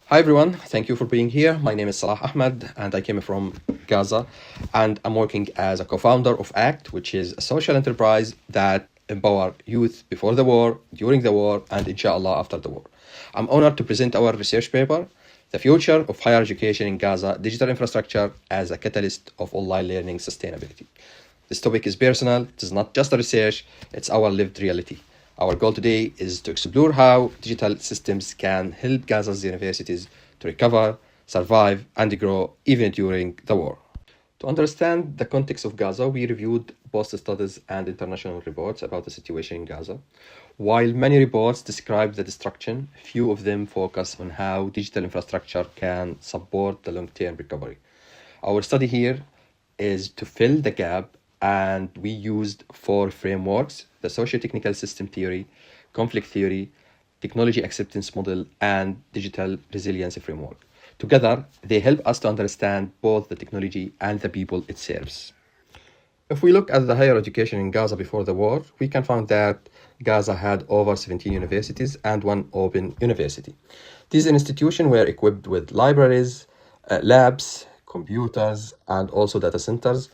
Hi everyone, thank you for being here. My name is Salah Ahmed and I came from Gaza, and I'm working as a co-founder of ACT, which is a social enterprise that empower youth before the war, during the war, and inshallah after the war. I'm honored to present our research paper, The Future of Higher Education in Gaza, Digital Infrastructure as a Catalyst of Online Learning Sustainability. This topic is personal, it is not just a research, it's our lived reality. Our goal today is to explore how digital systems can help Gaza's universities to recover, survive, and grow even during the war. To understand the context of Gaza, we reviewed both studies and international reports about the situation in Gaza. While many reports describe the destruction, few of them focus on how digital infrastructure can support the long-term recovery. Our study here is to fill the gap, and we used four frameworks: the Sociotechnical Systems Theory, conflict theory, technology acceptance model, and digital resilience framework. Together, they help us to understand both the technology and the people it serves. If we look at the higher education in Gaza before the war, we can find that Gaza had over 17 universities and one open university. These institutions were equipped with libraries, labs, computers, and also data centers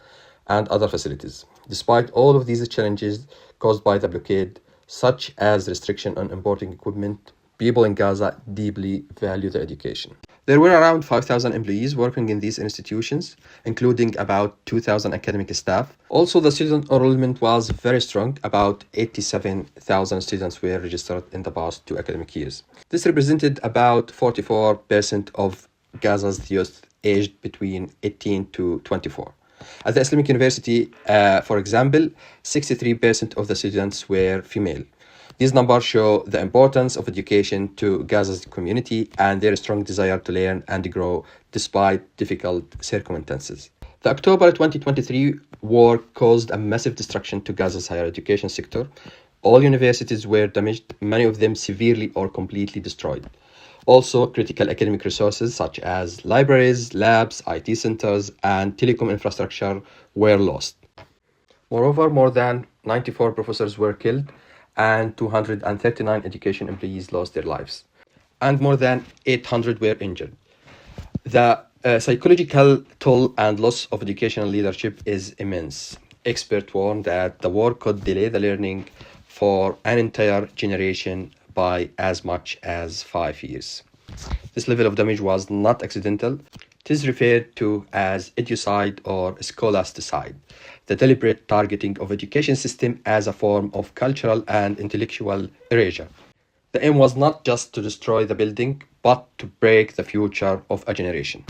and other facilities. Despite all of these challenges caused by the blockade, such as restriction on importing equipment, people in Gaza deeply value the education. There were around 5,000 employees working in these institutions, including about 2,000 academic staff. Also, the student enrollment was very strong. About 87,000 students were registered in the past 2 academic years. This represented about 44% of Gaza's youth aged between 18 to 24. At the Islamic University, for example, 63% of the students were female. These numbers show the importance of education to Gaza's community and their strong desire to learn and grow despite difficult circumstances. The October 2023 war caused a massive destruction to Gaza's higher education sector. All universities were damaged, many of them severely or completely destroyed. Also, critical academic resources such as libraries, labs, IT centers, and telecom infrastructure were lost. Moreover, more than 94 professors were killed and 239 education employees lost their lives, and more than 800 were injured. The psychological toll and loss of educational leadership is immense. Experts warn that the war could delay the learning for an entire generation by as much as 5 years. This level of damage was not accidental. It is referred to as educide or scholasticide, the deliberate targeting of education system as a form of cultural and intellectual erasure. The aim was not just to destroy the building, but to break the future of a generation.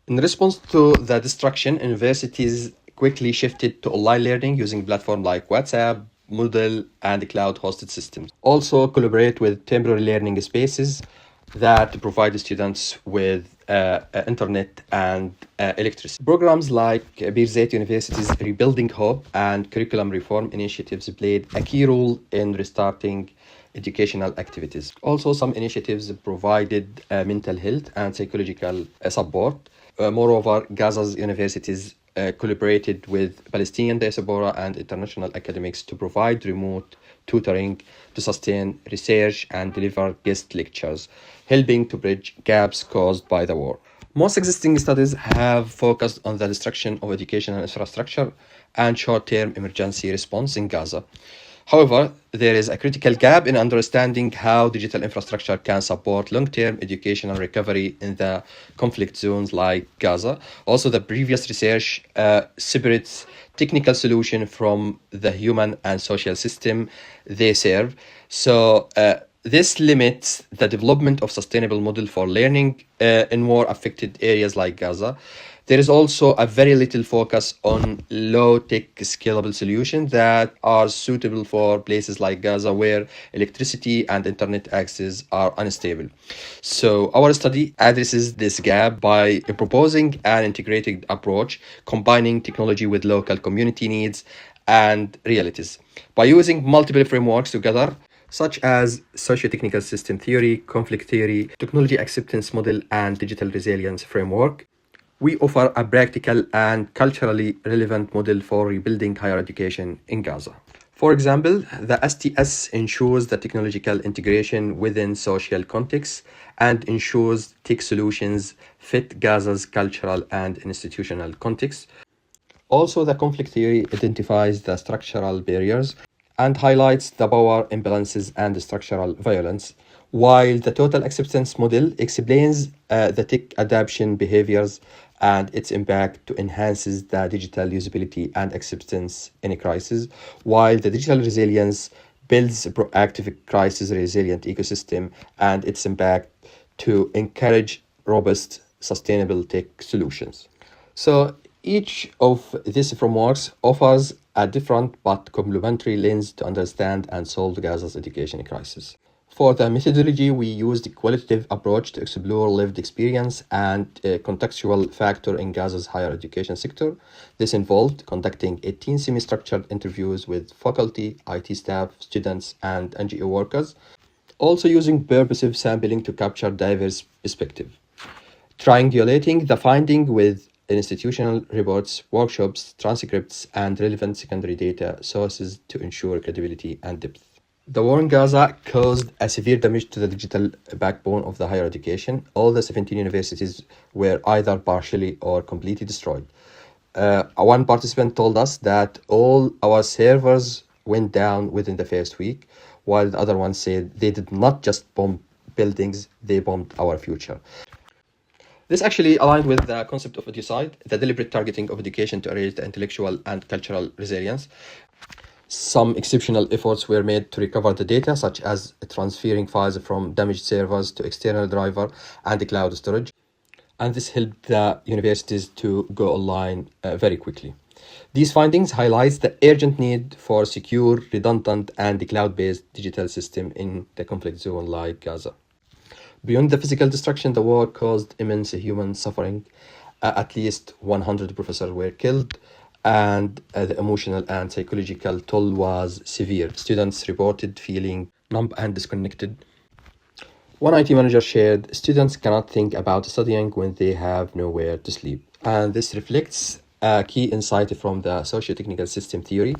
In response to the destruction, universities quickly shifted to online learning using platforms like WhatsApp, Moodle, and cloud-hosted systems. Also collaborate with temporary learning spaces that provide students with internet and electricity. Programs like Birzeit University's Rebuilding Hope and curriculum reform initiatives played a key role in restarting educational activities. Also, some initiatives provided mental health and psychological support. Moreover, Gaza's universities collaborated with Palestinian diaspora and international academics to provide remote tutoring to sustain research and deliver guest lectures, helping to bridge gaps caused by the war. Most existing studies have focused on the destruction of educational infrastructure and short-term emergency response in Gaza. However, there is a critical gap in understanding how digital infrastructure can support long-term educational recovery in the conflict zones like Gaza. Also, the previous research separates technical solution from the human and social system they serve. So, this limits the development of sustainable model for learning in more affected areas like Gaza. There is also a very little focus on low-tech scalable solutions that are suitable for places like Gaza where electricity and internet access are unstable. So our study addresses this gap by proposing an integrated approach, combining technology with local community needs and realities. By using multiple frameworks together, such as Sociotechnical System Theory, conflict theory, technology acceptance model, and digital resilience framework, we offer a practical and culturally relevant model for rebuilding higher education in Gaza. For example, the STS ensures the technological integration within social contexts and ensures tech solutions fit Gaza's cultural and institutional context. Also, the conflict theory identifies the structural barriers and highlights the power imbalances and structural violence, while the total acceptance model explains the tech adaptation behaviors and its impact to enhances the digital usability and acceptance in a crisis, while the digital resilience builds a proactive crisis resilient ecosystem and its impact to encourage robust sustainable tech solutions. So each of these frameworks offers a different but complementary lens to understand and solve Gaza's education crisis. For the methodology, we used a qualitative approach to explore lived experience and a contextual factor in Gaza's higher education sector. This involved conducting 18 semi-structured interviews with faculty, IT staff, students, and NGO workers, also using purposive sampling to capture diverse perspectives, triangulating the finding with institutional reports, workshops, transcripts, and relevant secondary data sources to ensure credibility and depth. The war in Gaza caused a severe damage to the digital backbone of the higher education. All the 17 universities were either partially or completely destroyed. One participant told us that all our servers went down within the first week, while the other one said they did not just bomb buildings, they bombed our future. This actually aligned with the concept of edukicide, the deliberate targeting of education to erase the intellectual and cultural resilience. Some exceptional efforts were made to recover the data, such as transferring files from damaged servers to external driver and the cloud storage. And this helped the universities to go online very quickly. These findings highlight the urgent need for secure, redundant, and cloud-based digital system in the conflict zone like Gaza. Beyond the physical destruction, the war caused immense human suffering. At least 100 professors were killed, and the emotional and psychological toll was severe. Students reported feeling numb and disconnected. One IT manager shared, students cannot think about studying when they have nowhere to sleep. And this reflects a key insight from the Sociotechnical Systems Theory.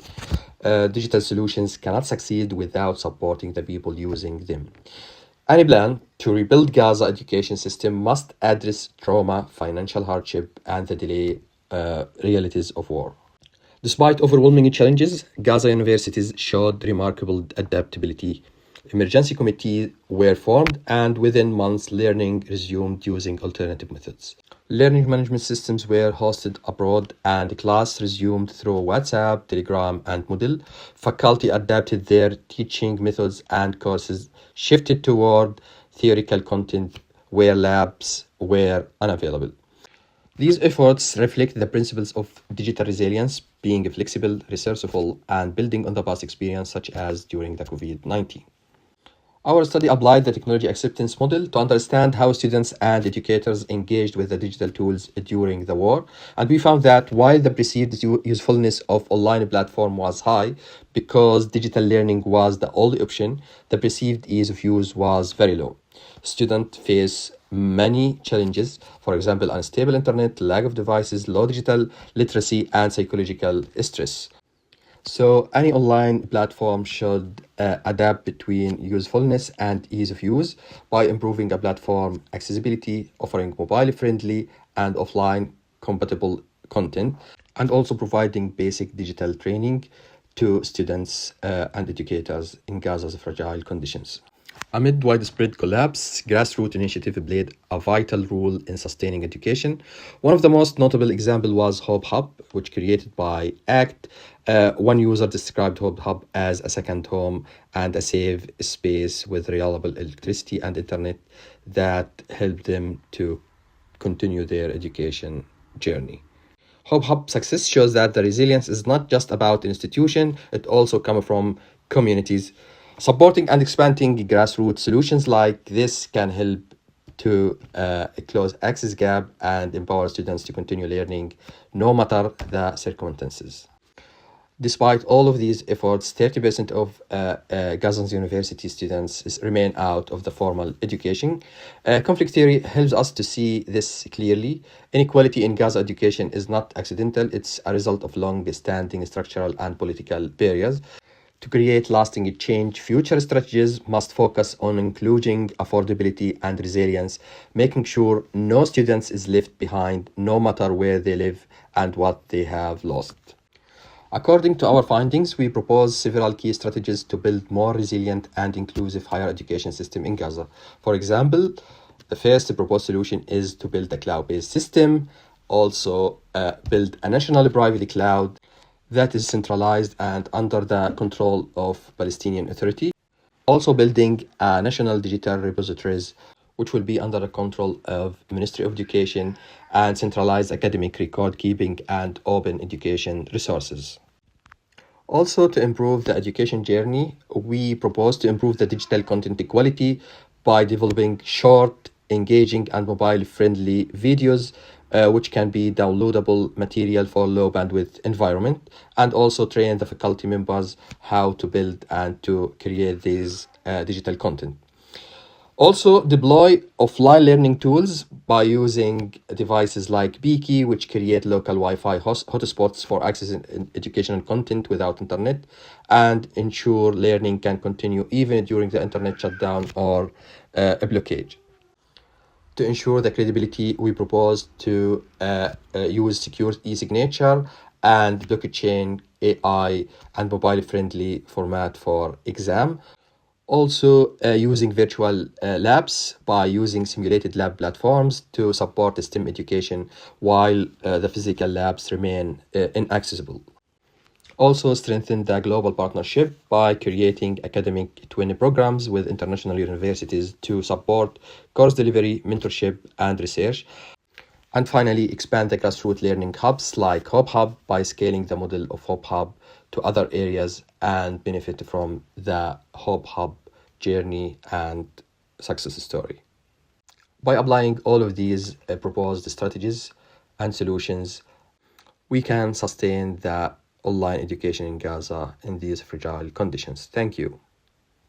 Digital solutions cannot succeed without supporting the people using them. Any plan to rebuild Gaza education system must address trauma, financial hardship, and the delay realities of war. Despite overwhelming challenges, Gaza universities showed remarkable adaptability. Emergency committees were formed, and within months, learning resumed using alternative methods. Learning management systems were hosted abroad, and class resumed through WhatsApp, Telegram, and Moodle. Faculty adapted their teaching methods, and courses shifted toward theoretical content where labs were unavailable. These efforts reflect the principles of digital resilience, being flexible, resourceful, and building on the past experience, such as during the COVID-19. Our study applied the technology acceptance model to understand how students and educators engaged with the digital tools during the war. And we found that while the perceived usefulness of online platform was high, because digital learning was the only option, the perceived ease of use was very low. Students face many challenges, for example, unstable internet, lack of devices, low digital literacy, and psychological stress. So any online platform should adapt between usefulness and ease of use by improving a platform accessibility, offering mobile-friendly and offline-compatible content, and also providing basic digital training to students and educators in Gaza's fragile conditions. Amid widespread collapse, grassroots initiatives played a vital role in sustaining education. One of the most notable examples was Hope Hub, which created by ACT. One user described Hope Hub as a second home and a safe space with reliable electricity and internet that helped them to continue their education journey. Hope Hub success shows that the resilience is not just about institution, it also comes from communities. Supporting and expanding grassroots solutions like this can help to close access gap and empower students to continue learning no matter the circumstances. Despite all of these efforts, 30% of Gaza's university students remain out of the formal education. Conflict theory helps us to see this clearly. Inequality in Gaza education is not accidental, it's a result of long-standing structural and political barriers. To create lasting change, future strategies must focus on including affordability and resilience, making sure no student is left behind, no matter where they live and what they have lost. According to our findings, we propose several key strategies to build more resilient and inclusive higher education system in Gaza. For example, the first proposed solution is to build a cloud-based system, also build a national private cloud that is centralized and under the control of Palestinian Authority. Also building a national digital repositories which will be under the control of Ministry of Education and centralized academic record keeping and open education resources. Also, to improve the education journey, we propose to improve the digital content quality by developing short, engaging, and mobile-friendly videos, which can be downloadable material for low bandwidth environment, and also train the faculty members how to build and to create these digital content. Also, deploy offline learning tools by using devices like Beaky, which create local Wi-Fi hotspots for accessing educational content without internet, and ensure learning can continue even during the internet shutdown or a blockade. To ensure the credibility, we propose to use secure e-signature and blockchain AI and mobile-friendly format for exam. Also, using virtual labs by using simulated lab platforms to support STEM education while the physical labs remain inaccessible. Also, strengthen the global partnership by creating academic twin programs with international universities to support course delivery, mentorship, and research. And finally, expand the grassroots learning hubs like Hope Hub by scaling the model of Hope Hub to other areas and benefit from the Hope Hub journey and success story. By applying all of these proposed strategies and solutions, we can sustain the online education in Gaza in these fragile conditions. Thank you.